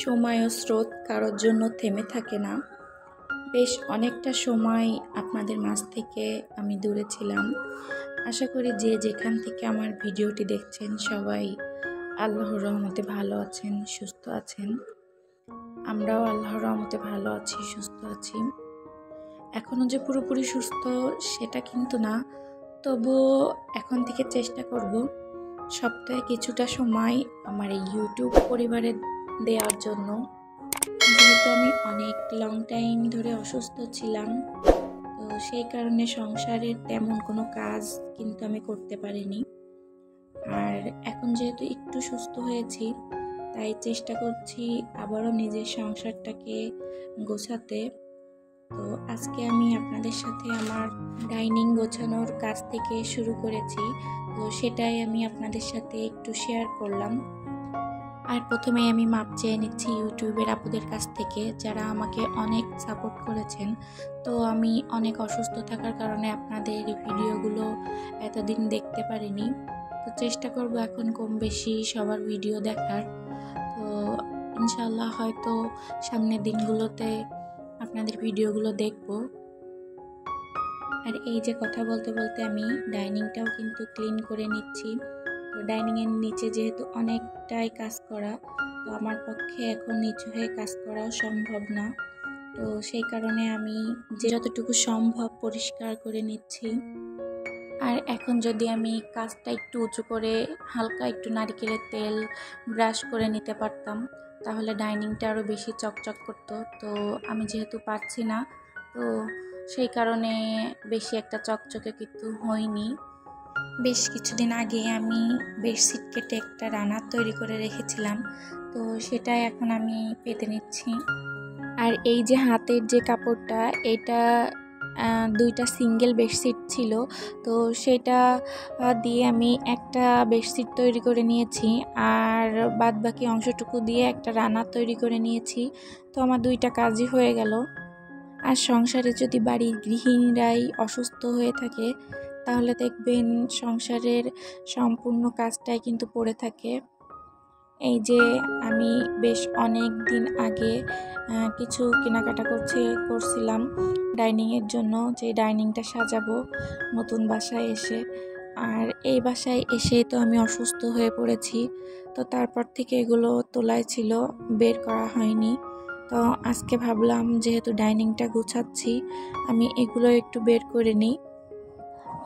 সময় ও স্রোত কারোর জন্য থেমে থাকে না। বেশ অনেকটা সময় আপনাদের মাঝ থেকে আমি দূরে ছিলাম। আশা করি যে যেখান থেকে আমার ভিডিওটি দেখছেন সবাই আল্লাহর রহমতে ভালো আছেন, সুস্থ আছেন। আমরাও আল্লাহর রহমতে ভালো আছি, সুস্থ আছি। এখনও যে পুরোপুরি সুস্থ সেটা কিন্তু না, তবুও এখন থেকে চেষ্টা করব সপ্তাহে কিছুটা সময় আমার এই ইউটিউব পরিবারে দেওয়ার জন্য। যেহেতু আমি অনেক লং টাইম ধরে অসুস্থ ছিলাম, তো সেই কারণে সংসারের তেমন কোনো কাজ কিন্তু আমি করতে পারিনি। আর এখন যেহেতু একটু সুস্থ হয়েছি, তাই চেষ্টা করছি আবারও নিজের সংসারটাকে গোছাতে। তো আজকে আমি আপনাদের সাথে আমার ডাইনিং গোছানোর কাজ থেকে শুরু করেছি, তো সেটাই আমি আপনাদের সাথে একটু শেয়ার করলাম। আর প্রথমে আমি মাপ চেয়ে নিচ্ছি ইউটিউবের আপুদের কাছ থেকে, যারা আমাকে অনেক সাপোর্ট করেছেন। তো আমি অনেক অসুস্থ থাকার কারণে আপনাদের ভিডিওগুলো এতদিন দেখতে পারিনি, তো চেষ্টা করব এখন কম বেশি সবার ভিডিও দেখার। তো ইনশাল্লাহ হয়তো সামনের দিনগুলোতে আপনাদের ভিডিওগুলো দেখব। আর এই যে কথা বলতে বলতে আমি ডাইনিংটাও কিন্তু ক্লিন করে নিচ্ছি। তো ডাইনিংয়ের নিচে যেহেতু অনেকটাই কাজ করা, তো আমার পক্ষে এখন নিচু হয়ে কাজ করাও সম্ভব না। তো সেই কারণে আমি যতটুকু সম্ভব পরিষ্কার করে নিচ্ছি। আর এখন যদি আমি কাজটা একটু উঁচু করে হালকা একটু নারকেলের তেল ব্রাশ করে নিতে পারতাম, তাহলে ডাইনিংটা আরও বেশি চকচক করতো। তো আমি যেহেতু পারছি না, তো সেই কারণে বেশি একটা চকচকে কিন্তু হয়নি। বেশ কিছুদিন আগে আমি বেডশিট কেটে একটা রানার তৈরি করে রেখেছিলাম, তো সেটাই এখন আমি পেতে নিচ্ছি। আর এই যে হাতের যে কাপড়টা, এটা দুইটা সিঙ্গেল বেডশিট ছিল, তো সেটা দিয়ে আমি একটা বেডশিট তৈরি করে নিয়েছি, আর বাদ বাকি অংশটুকু দিয়ে একটা রানার তৈরি করে নিয়েছি। তো আমার দুইটা কাজই হয়ে গেল। আর সংসারে যদি বাড়ির গৃহিণীরাই অসুস্থ হয়ে থাকে, তাহলে দেখবেন সংসারের সম্পূর্ণ কাজটাই কিন্তু পড়ে থাকে। এই যে আমি বেশ অনেক দিন আগে কিছু কেনাকাটা করছিলাম ডাইনিংয়ের জন্য, যে ডাইনিংটা সাজাবো নতুন বাসায় এসে। আর এই বাসায় এসে তো আমি অসুস্থ হয়ে পড়েছি, তো তারপর থেকে এগুলো তোলায় ছিল, বের করা হয়নি। তো আজকে ভাবলাম যেহেতু ডাইনিংটা গুছাচ্ছি, আমি এগুলো একটু বের করে নিই।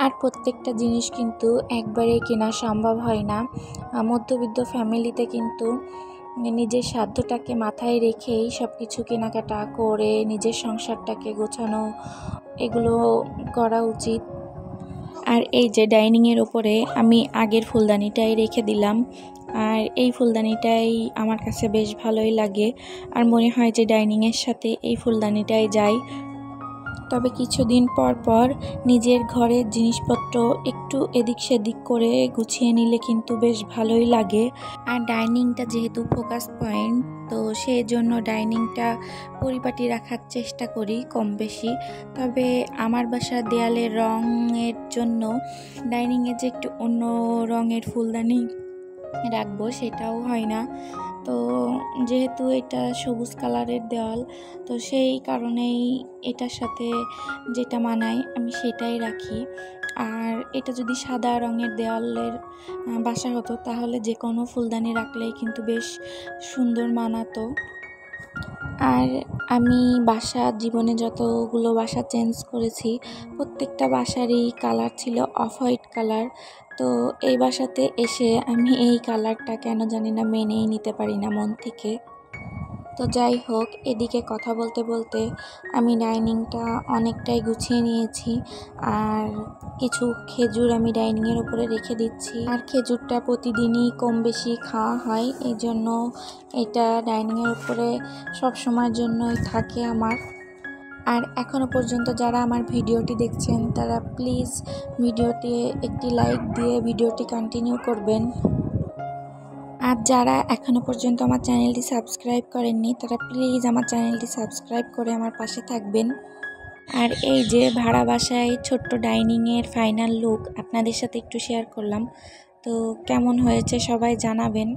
আর প্রত্যেকটা জিনিস কিন্তু একবারে কেনা সম্ভব হয় না। মধ্যবিত্ত ফ্যামিলিতে কিন্তু নিজের সাধ্যটাকে মাথায় রেখেই সব কিছু কেনাকাটা করে নিজের সংসারটাকে গোছানো, এগুলো করা উচিত। আর এই যে ডাইনিংয়ের ওপরে আমি আগের ফুলদানিটাই রেখে দিলাম, আর এই ফুলদানিটাই আমার কাছে বেশ ভালোই লাগে। আর মনে হয় যে ডাইনিংয়ের সাথে এই ফুলদানিটাই যায়। তবে কিছুদিন পর পর নিজের ঘরের জিনিসপত্র একটু এদিক সেদিক করে গুছিয়ে নিলে কিন্তু বেশ ভালোই লাগে। আর ডাইনিংটা যেহেতু ফোকাস পয়েন্ট, তো সেই জন্য ডাইনিংটা পরিপাটি রাখার চেষ্টা করি কম বেশি। তবে আমার বাসার দেয়ালের রঙের জন্য ডাইনিংয়ে যে একটু অন্য রঙের ফুলদানি রাখবো সেটাও হয় না। তো যেহেতু এটা সবুজ কালারের দেওয়াল, তো সেই কারণেই এটার সাথে যেটা মানায় আমি সেটাই রাখি। আর এটা যদি সাদা রঙের দেওয়ালের বাসা হতো, তাহলে যে কোনো ফুলদানি রাখলেই কিন্তু বেশ সুন্দর মানাতো। আর আমি জীবনে যতগুলো বাসা চেঞ্জ করেছি, প্রত্যেকটা বাসারই কালার ছিল অফ হোয়াইট কালার। তো এই বাসাতে এসে আমি এই কালারটা কেন জানি না মেনেই নিতে পারি না মন থেকে। তো যাই হোক, এদিকে কথা বলতে বলতে আমি ডাইনিংটা অনেকটাই গুছিয়ে নিয়েছি। আর কিছু খেজুর আমি ডাইনিংয়ের উপরে রেখে দিচ্ছি। আর খেজুরটা প্রতিদিনই কম বেশি খাওয়া হয়, এই জন্য এটা ডাইনিংয়ের উপরে সব সময়ের জন্যই থাকে আমার। আর এখনও পর্যন্ত যারা আমার ভিডিওটি দেখছেন, তারা প্লিজ ভিডিওটি একটি লাইক দিয়ে ভিডিওটি কন্টিনিউ করবেন। আর যারা এখনও পর্যন্ত আমার চ্যানেলটি সাবস্ক্রাইব করেননি, তারা প্লিজ আমার চ্যানেলটি সাবস্ক্রাইব করে আমার পাশে থাকবেন। আর এই যে ভাড়া বাসায় ছোট্ট ডাইনিংয়ের ফাইনাল লুক আপনাদের সাথে একটু শেয়ার করলাম। তো কেমন হয়েছে সবাই জানাবেন।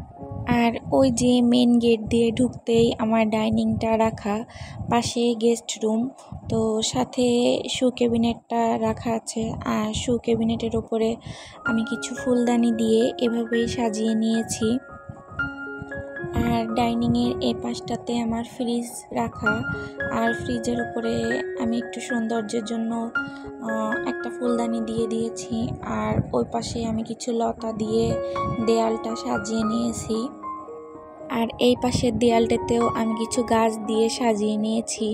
আর ওই যে মেন গেট দিয়ে ঢুকতেই আমার ডাইনিংটা রাখা, পাশে গেস্ট রুম, তো সাথে শু ক্যাবিনেটটা রাখা আছে। আর শু ক্যাবিনেটের উপরে আমি কিছু ফুলদানি দিয়ে এভাবেই সাজিয়ে নিয়েছি। আর ডাইনিংয়ের এই পাশটাতে আমার ফ্রিজ রাখা, আর ফ্রিজের উপরে আমি একটু সৌন্দর্যের জন্য একটা ফুলদানি দিয়ে দিয়েছি। আর ওই পাশে আমি কিছু লতা দিয়ে দেয়ালটা সাজিয়ে নিয়েছি। আর এই পাশের দেয়ালটাতেও আমি কিছু গাছ দিয়ে সাজিয়ে নিয়েছি।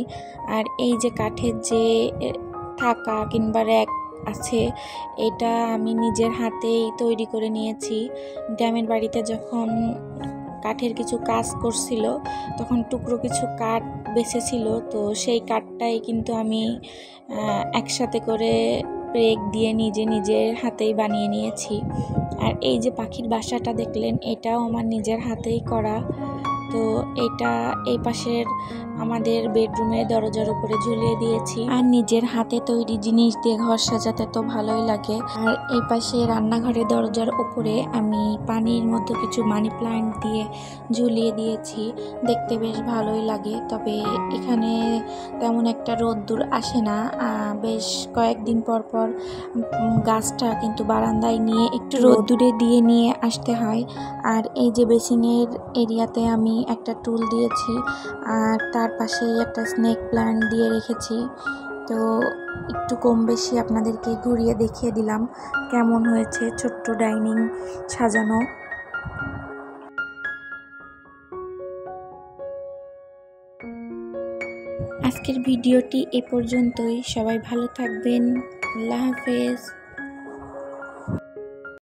আর এই যে কাঠের যে থাকা কিংবা র্যাক আছে, এটা আমি নিজের হাতেই তৈরি করে নিয়েছি। গ্রামের বাড়িতে যখন কাঠের কিছু কাজ করছিল তখন টুকরো কিছু কাঠ বেঁচেছিল, তো সেই কাঠটাই কিন্তু আমি একসাথে করে পেরেক দিয়ে নিজের হাতেই বানিয়ে নিয়েছি। আর এই যে পাখির বাসাটা দেখলেন, এটাও আমার নিজের হাতেই করা। তো এটা এই পাশের আমাদের বেডরুমে দরজার উপরে ঝুলিয়ে দিয়েছি। আর নিজের হাতে তৈরি জিনিস দিয়ে ঘর সাজাতে তো ভালোই লাগে। আর এই পাশে রান্নাঘরের দরজার উপরে আমি পানির মধ্যে কিছু মানি প্লান্ট দিয়ে ঝুলিয়ে দিয়েছি, দেখতে বেশ ভালোই লাগে। তবে এখানে তেমন একটা রোদ্দুর আসে না, বেশ কয়েকদিন পর পর গাছটা কিন্তু বারান্দায় নিয়ে একটু রোদ্দুরে দিয়ে নিয়ে আসতে হয়। আর এই যে বেসিংয়ের এরিয়াতে আমি একটা টুল দিয়েছি, আর তার পাশে একটা স্নেক প্ল্যান্ট দিয়ে রেখেছি। তো একটু কম বেশি আপনাদেরকে ঘুরিয়ে দেখিয়ে দিলাম কেমন হয়েছে ছোট্ট ডাইনিং সাজানো। আজকের ভিডিওটি এ পর্যন্তই। সবাই ভালো থাকবেন। আল্লাহ হাফেজ।